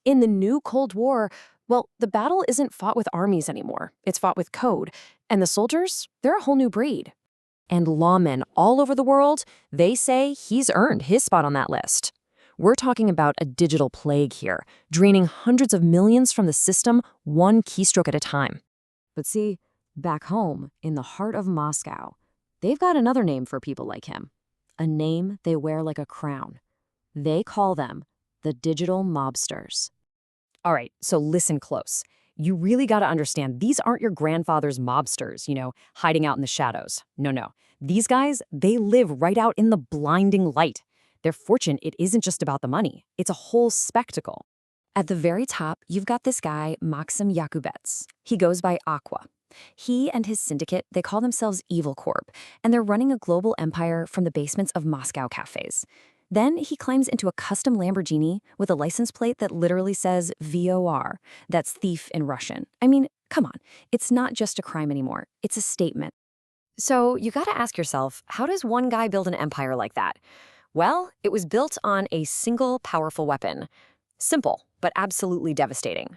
In the new Cold War, well, the battle isn't fought with armies anymore. It's fought with code. And the soldiers, they're a whole new breed. And lawmen all over the world, they say he's earned his spot on that list. We're talking about a digital plague here, draining hundreds of millions from the system one keystroke at a time. But see, back home, in the heart of Moscow, they've got another name for people like him. A name they wear like a crown. They call them the digital mobsters. All right, so listen close. You really got to understand, these aren't your grandfather's mobsters, hiding out in the shadows. No. These guys, they live right out in the blinding light. Their fortune, it isn't just about the money. It's a whole spectacle. At the very top, you've got this guy, Maksim Yakubets. He goes by Aqua. He and his syndicate, they call themselves Evil Corp, and they're running a global empire from the basements of Moscow cafes. Then he climbs into a custom Lamborghini with a license plate that literally says VOR. That's thief in Russian. I mean, come on. It's not just a crime anymore. It's a statement. So you gotta ask yourself, how does one guy build an empire like that? Well, it was built on a single powerful weapon. Simple, but absolutely devastating.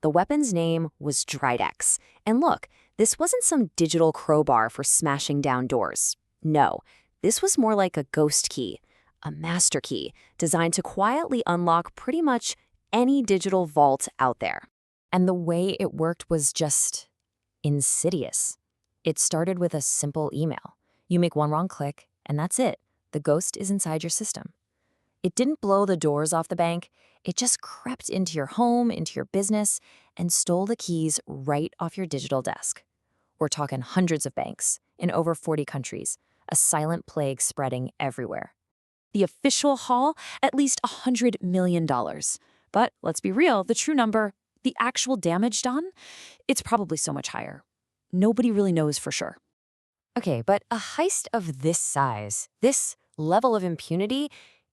The weapon's name was Dridex. And look, this wasn't some digital crowbar for smashing down doors. No, this was more like a ghost key. A master key designed to quietly unlock pretty much any digital vault out there. And the way it worked was just insidious. It started with a simple email. You make one wrong click, and that's it. The ghost is inside your system. It didn't blow the doors off the bank. It just crept into your home, into your business, and stole the keys right off your digital desk. We're talking hundreds of banks in over 40 countries, a silent plague spreading everywhere. The official haul, at least $100 million. But let's be real, the true number, the actual damage done, it's probably so much higher. Nobody really knows for sure. Okay, but a heist of this size, this level of impunity,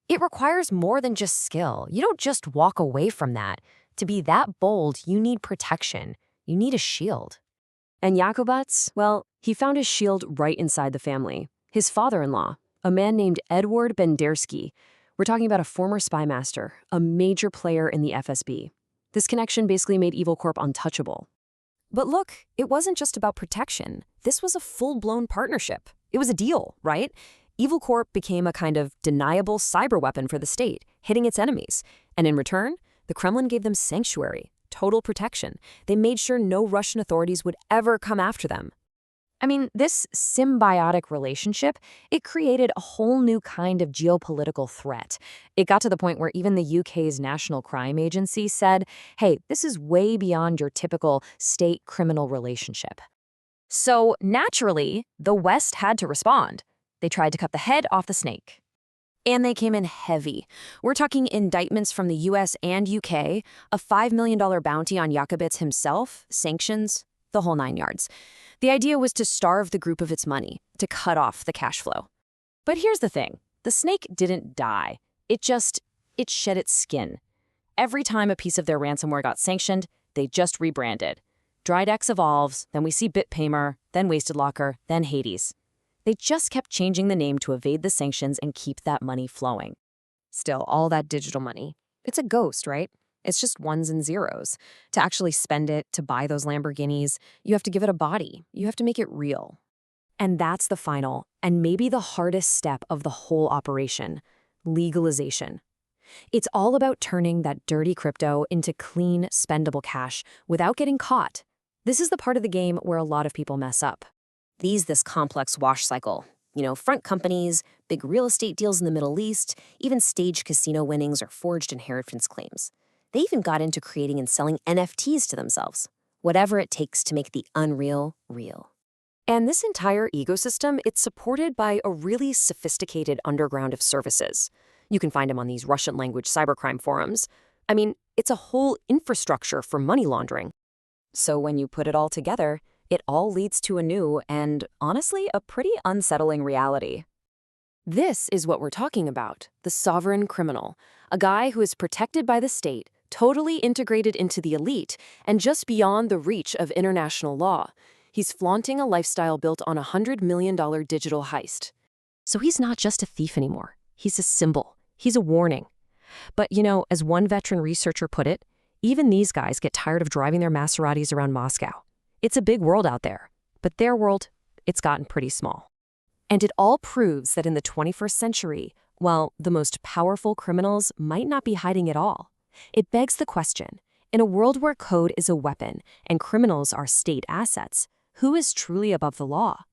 it requires more than just skill. You don't just walk away from that. To be that bold, you need protection. You need a shield. And Yakubets, well, he found his shield right inside the family. His father-in-law, a man named Edward Bendersky. We're talking about a former spy master, a major player in the FSB. This connection basically made Evil Corp untouchable. But look, it wasn't just about protection. This was a full-blown partnership. It was a deal, right? Evil Corp became a kind of deniable cyber weapon for the state, hitting its enemies. And in return, the Kremlin gave them sanctuary, total protection. They made sure no Russian authorities would ever come after them. I mean, this symbiotic relationship, it created a whole new kind of geopolitical threat. It got to the point where even the UK's National Crime Agency said, hey, this is way beyond your typical state-criminal relationship. So naturally, the West had to respond. They tried to cut the head off the snake. And they came in heavy. We're talking indictments from the US and UK, a $5 million bounty on Yakubets himself, sanctions, the whole 9 yards. The idea was to starve the group of its money, to cut off the cash flow. But here's the thing. The snake didn't die. It shed its skin. Every time a piece of their ransomware got sanctioned, they just rebranded. Dridex evolves, then we see BitPaymer, then Wasted Locker, then Hades. They just kept changing the name to evade the sanctions and keep that money flowing. Still, all that digital money, it's a ghost, right? It's just ones and zeros. To actually spend it, to buy those Lamborghinis, you have to give it a body. You have to make it real. And that's the final, and maybe the hardest step of the whole operation, legalization. It's all about turning that dirty crypto into clean, spendable cash without getting caught. This is the part of the game where a lot of people mess up. This complex wash cycle. Front companies, big real estate deals in the Middle East, even staged casino winnings or forged inheritance claims. They even got into creating and selling NFTs to themselves, whatever it takes to make the unreal real. And this entire ecosystem, it's supported by a really sophisticated underground of services. You can find them on these Russian-language cybercrime forums. I mean, it's a whole infrastructure for money laundering. So when you put it all together, it all leads to a new and, honestly, a pretty unsettling reality. This is what we're talking about, the sovereign criminal, a guy who is protected by the state, totally integrated into the elite, and just beyond the reach of international law. He's flaunting a lifestyle built on a $100 million digital heist. So he's not just a thief anymore. He's a symbol. He's a warning. But, as one veteran researcher put it, even these guys get tired of driving their Maseratis around Moscow. It's a big world out there, but their world, it's gotten pretty small. And it all proves that in the 21st century, well, the most powerful criminals might not be hiding at all. It begs the question, in a world where code is a weapon and criminals are state assets, who is truly above the law?